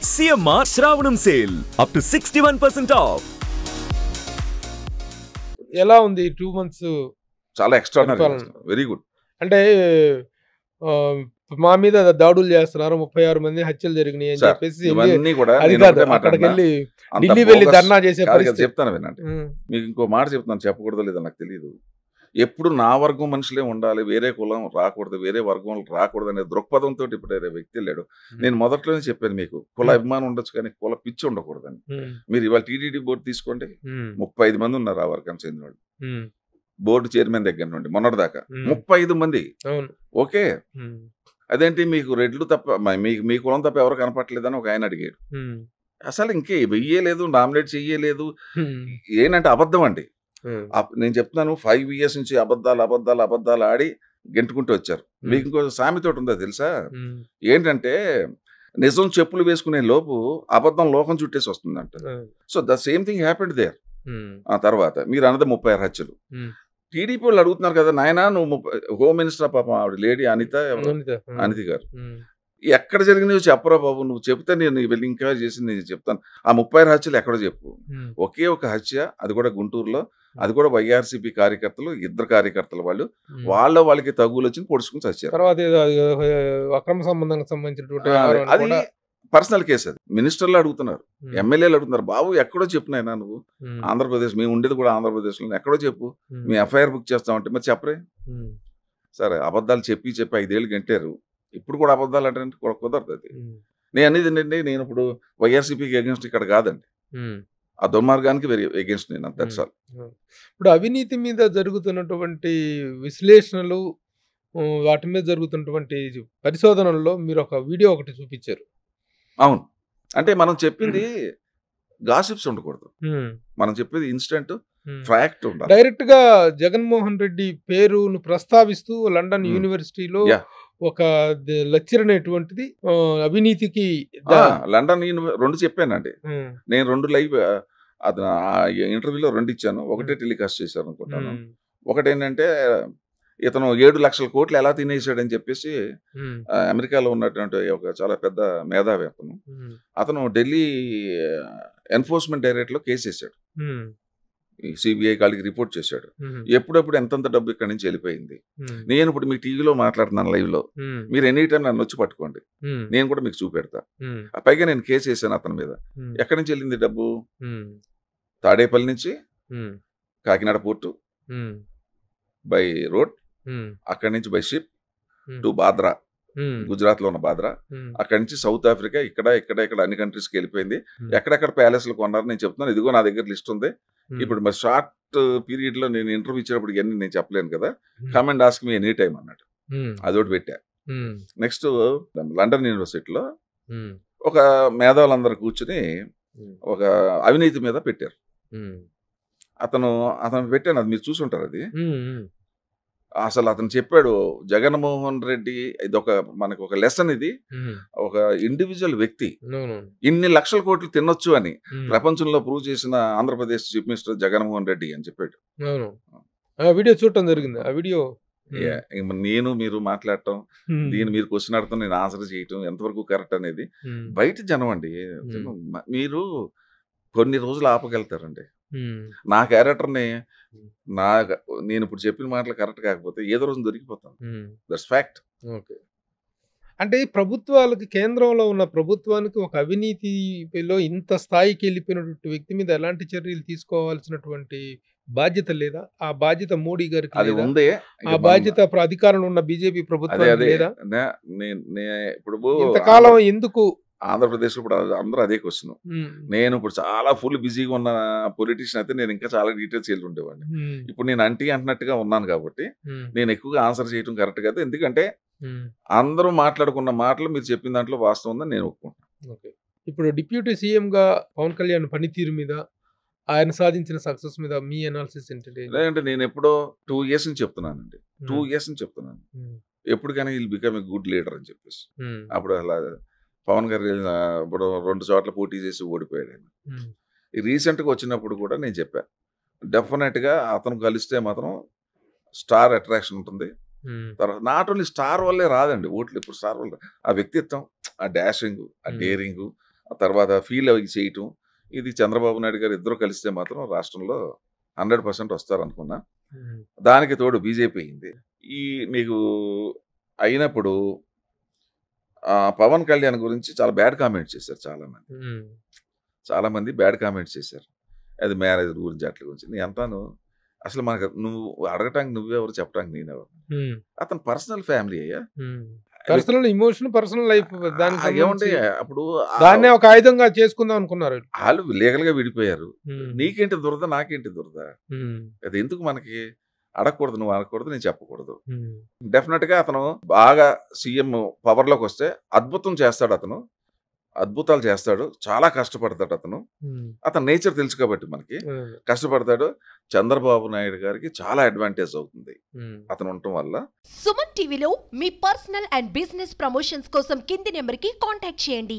CMR Shravanam sale up to 61% off. ఎలా ఉంది 2 months? చాలా ఎక్స్ట్రాడినరీ, వెరీ గుడ్. అంటే మా మీద దాడులు చేస్తున్నారు, 36 మంది హత్యలు జరిగినాయి అని చెప్పేసి ఇవన్నీ కూడా అది కాదు, అక్కడికి వెళ్ళి ఢిల్లీ వెళ్ళి ధర్నా చేసే పరిస్థితి. చెప్తాను వినండి, మీకు ఇంకో మాట చెప్తాను, చెప్పకూడదు లేదో నాకు తెలియదు. ఎప్పుడు నా వర్గం మనుషులే ఉండాలి, వేరే కులం రాకూడదు, వేరే వర్గం రాకూడదు అనే దృక్పథంతో ఇప్పుడు వ్యక్తి వెళ్ళాడు. నేను మొదట్లోనే చెప్పాను మీకు, కుల అభిమానం ఉండొచ్చు కానీ కుల పిచ్చి ఉండకూడదని. మీరు ఇవాళ టీటీడీ బోర్డు తీసుకోండి, 35 మంది ఉన్నారు ఆ వర్గానికి చెందిన వాళ్ళు. బోర్డు చైర్మన్ దగ్గర నుండి మొన్నటిదాకా 35 మంది. ఓకే, అదేంటి మీకు రెడ్లు తప్ప మీ కులం తప్ప ఎవరు కనపట్లేదని ఒక ఆయన అడిగాడు. అసలు ఇంకే వెయ్యలేదు, నామినేట్ చెయ్యలేదు, ఏంటంటే అబద్ధం అండి. నేను చెప్తున్నాను, 5 years నుంచి అబద్ధాలు ఆడి గెంటుకుంటూ వచ్చారు. మీకు ఇంకో సామెతోటి ఉందా తెలుసా? ఏంటంటే నిజం చెప్పులు వేసుకునే లోపు అబద్ధం లోకం చుట్టేసి వస్తుందంట. So the same thing happened there. ఆ తర్వాత మీరు అన్నది 36 హత్యలు. టీడీపీ వాళ్ళు అడుగుతున్నారు కదా, నాయన నువ్వు హోమ్ మినిస్టర్ పాపం ఆవిడ లేడీ అనిత గారు, ఎక్కడ జరిగినాయో చెప్పరా బాబు, నువ్వు చెప్తే నేను వెళ్ళి ఇంకా చేసి నేను చెప్తాను. ఆ 36 హత్యలు ఎక్కడో చెప్పు. ఒకే ఒక హత్య, అది కూడా గుంటూరులో, అది కూడా వైఆర్సీపీ కార్యకర్తలు, 2 కార్యకర్తలు వాళ్ళకి తగులు వచ్చి పొడుచుకుని చచ్చారు. అక్రమ సంబంధానికి సంబంధించినటువంటి అది పర్సనల్ కేసు. అది మినిస్టర్లు అడుగుతున్నారు, ఎమ్మెల్యేలు అడుగుతున్నారు, బాబు ఎక్కడో చెప్పినాయినా నువ్వు, ఆంధ్రప్రదేశ్ మేము ఉండేది కూడా ఆంధ్రప్రదేశ్లో, ఎక్కడో చెప్పు, మీ ఎఫ్ఐఆర్ బుక్ చేస్తామంటే మరి చెప్పరే. సరే, అబద్ధాలు చెప్పి 5 ఏళ్ళు గంటారు, ఇప్పుడు కూడా అబద్ధాలు అంటే కుదరదు. అది నేను అనేది ఏంటంటే, నేను ఇప్పుడు వైఆర్సీపీకి అగేన్స్ట్ ఇక్కడ కాదండి, ఆ దుర్మార్గానికి వెరీ అగేన్స్ట్ నేను. That's all. ఇప్పుడు అవినీతి మీద జరుగుతున్నటువంటి విశ్లేషణలు, వాటి మీద జరుగుతున్నటువంటి పరిశోధనల్లో మీరు ఒక వీడియో ఒకటి చూపించారు. అవును, అంటే మనం చెప్పింది గాసిప్స్ ఉండకూడదు, మనం చెప్పేది ఇన్స్టెంట్ ఫ్యాక్ట్ ఉండాలి. డైరెక్ట్ గా జగన్మోహన్ రెడ్డి పేరును ప్రస్తావిస్తూ లండన్ యూనివర్సిటీలో ఒక లెక్చర్ అనేటువంటిది అవినీతికి లండన్ 2 చెప్పానండి నేను. 2 లైవ్ ఇంటర్వ్యూలో 2 ఇచ్చాను. ఒకటే టెలికాస్ట్ చేశారు అనుకుంటాను. ఒకటేంటంటే, ఇతను 7 లక్షల కోట్లు ఎలా తినేసాడని చెప్పేసి అమెరికాలో ఉన్నటువంటి ఒక చాలా పెద్ద మేధావి అతను ఢిల్లీ ఎన్ఫోర్స్మెంట్ డైరెక్టర్లో కేసు వేసాడు. సిబిఐ కాళ్ళకి రిపోర్ట్ చేశాడు. ఎప్పుడెప్పుడు ఎంతంత డబ్బు ఇక్కడి నుంచి వెళ్ళిపోయింది. నేను ఇప్పుడు మీ టీవీలో మాట్లాడుతున్నాను లైవ్ లో, మీరు ఎనీ టైం నన్ను వచ్చి పట్టుకోండి, నేను కూడా మీకు చూపెడతా. పైగా నేను కేసు వేసాను అతని మీద. ఎక్కడి నుంచి వెళ్ళింది డబ్బు? తాడేపల్లి నుంచి కాకినాడ పోర్టు బై రోడ్, అక్కడి నుంచి by ship to Bhadra, Gujarat లో ఉన్న బాద్రా, అక్కడి నుంచి సౌత్ ఆఫ్రికా, ఇక్కడ అన్ని కంట్రీస్కి వెళ్ళిపోయింది. ఎక్కడెక్కడ ప్యాలెస్లు కొన్నారు నేను చెప్తున్నాను, ఇదిగో నా దగ్గర లిస్ట్ ఉంది. ఇప్పుడు మరి షార్ట్ పీరియడ్ లో నేను ఇంటర్వ్యూ ఇచ్చేటప్పుడు ఇవన్నీ నేను చెప్పలేను కదా, come and ask me any time అన్నట్టు అదొకటి పెట్టా. నెక్స్ట్ లండన్ యూనివర్సిటీలో ఒక మేధావులందరూ కూర్చుని ఒక అవినీతి మీద పెట్టారు. అతను పెట్టాను, అది మీరు చూసుంటారు. అది అసలు అతను చెప్పాడు, జగన్మోహన్ రెడ్డి మనకు ఒక లెసన్, ఇది ఒక ఇండివిజువల్ వ్యక్తి ఇన్ని లక్షల కోట్లు తినొచ్చు అని ప్రపంచంలో ప్రూవ్ చేసిన ఆంధ్రప్రదేశ్ చీఫ్ మినిస్టర్ జగన్మోహన్ రెడ్డి అని చెప్పాడు. వీడియో చూడటం జరిగింది. ఆ వీడియో నేను మీరు మాట్లాడటం, దీన్ని మీరు క్వశ్చన్ అడతాం, నేను ఆన్సర్ చేయటం ఎంతవరకు కరెక్ట్ అనేది బయట జనం అండి. మీరు కొన్ని రోజులు ఆపగలుగుతారండి. నా క్యారెక్టర్ని నేను ఇప్పుడు చెప్పిన మాటలు కరెక్ట్ కాకపోతే ఏదో రోజు దొరికిపోతాను. That's fact. ఓకే, అంటే ప్రభుత్వాలకి, కేంద్రంలో ఉన్న ప్రభుత్వానికి ఒక అవినీతిలో ఇంత స్థాయికి వెళ్ళిపోయినటువంటి వ్యక్తి మీద ఎలాంటి చర్యలు తీసుకోవాల్సినటువంటి బాధ్యత లేదా? ఆ బాధ్యత మోడీ గారికి ఉంది. ఆ బాధ్యత అధికారంలో ఉన్న బీజేపీ ప్రభుత్వం లేదా? ఇప్పుడు ఇంతకాలం ఎందుకు ఆంధ్రప్రదేశ్ లో ఇప్పుడు అందరూ అదే క్వశ్చన్. నేను ఇప్పుడు చాలా ఫుల్ బిజీగా ఉన్న పొలిటీషియన్ అయితే నేను ఇంకా చాలా డీటెయిల్స్ వెళ్ళి ఉండేవాడిని. ఇప్పుడు నేను అంటున్నట్టుగా ఉన్నాను కాబట్టి నేను ఎక్కువగా ఆన్సర్ చేయడం కరెక్ట్ కాదు. ఎందుకంటే అందరూ మాట్లాడుకున్న మాటలు మీరు చెప్పిన దాంట్లో వాస్తవం ఉందని నేను ఒప్పుకుంటాను. ఇప్పుడు డిప్యూటీ సీఎం గా పవన్ కళ్యాణ్ పనితీరు మీద, ఆయన సాధించిన సక్సెస్ మీద మీ అనాలిసిస్ ఏంటంటే? లేదంటే నేను ఎప్పుడో 2 years నుంచి చెప్తున్నానండి, 2 years నుంచి చెప్తున్నాను, ఎప్పటికైనా will become a good leader అని చెప్పేసి. అప్పుడు అలా పవన్ గారు ఇప్పుడు 2 చోట్ల పోటీ చేసి ఓడిపోయాడు ఆయన. రీసెంట్గా వచ్చినప్పుడు కూడా నేను చెప్పాను, డెఫినెట్గా అతను కలిస్తే మాత్రం స్టార్ అట్రాక్షన్ ఉంటుంది. తర్వాత నాట్ ఓన్లీ స్టార్ వల్లే రాదండి ఓట్లు, ఇప్పుడు స్టార్ వల్ల ఆ వ్యక్తిత్వం, ఆ డాషింగ్, ఆ డేరింగ్, ఆ తర్వాత ఫీల్ అవి చేయటం, ఇది చంద్రబాబు నాయుడు గారు ఇద్దరు కలిస్తే మాత్రం రాష్ట్రంలో 100% వస్తారనుకున్నా. దానికి తోడు బీజేపీ అయింది. ఈ మీకు అయినప్పుడు పవన్ కళ్యాణ్ గురించి చాలా బ్యాడ్ కామెంట్స్ చేశారు చాలామంది బ్యాడ్ కామెంట్స్ చేశారు. అది మ్యారేజ్ గురించి అట్ల గురించి. నేను అంటాను, అసలు మనకు నువ్వు అడగటానికి నువ్వెవరు, చెప్పడానికి నేనెవరు? అతను పర్సనల్ ఫ్యామిలీ అయ్యా, పర్సనల్ ఇమోషన్, పర్సనల్ లైఫ్, ఏమంటే అప్పుడు దాన్నే ఒక ఆయుధంగా చేసుకుందాం అనుకున్నారు. వాళ్ళు లీగల్ గా విడిపోయారు. నీకేంటి దురద, నాకేంటి దురద? అది ఎందుకు మనకి? అడగకూడదు, నువ్వు అడగకూడదు, నేను చెప్పకూడదు. డెఫినెట్ గా అతను బాగా సీఎం పవర్ లోకి వస్తే అద్భుతం చేస్తాడు, అద్భుతాలు చేస్తాడు, చాలా కష్టపడతాడు. అతని నేచర్ తెలుసు కాబట్టి మనకి కష్టపడతాడు. చంద్రబాబు నాయుడు గారికి చాలా అడ్వాంటేజ్ అవుతుంది అతను ఉండటం వల్ల. సుమన్ టీవీలో మీ పర్సనల్ అండ్ బిజినెస్ ప్రమోషన్స్ కోసం కింది నెంబర్కి కాంటాక్ట్ చేయండి.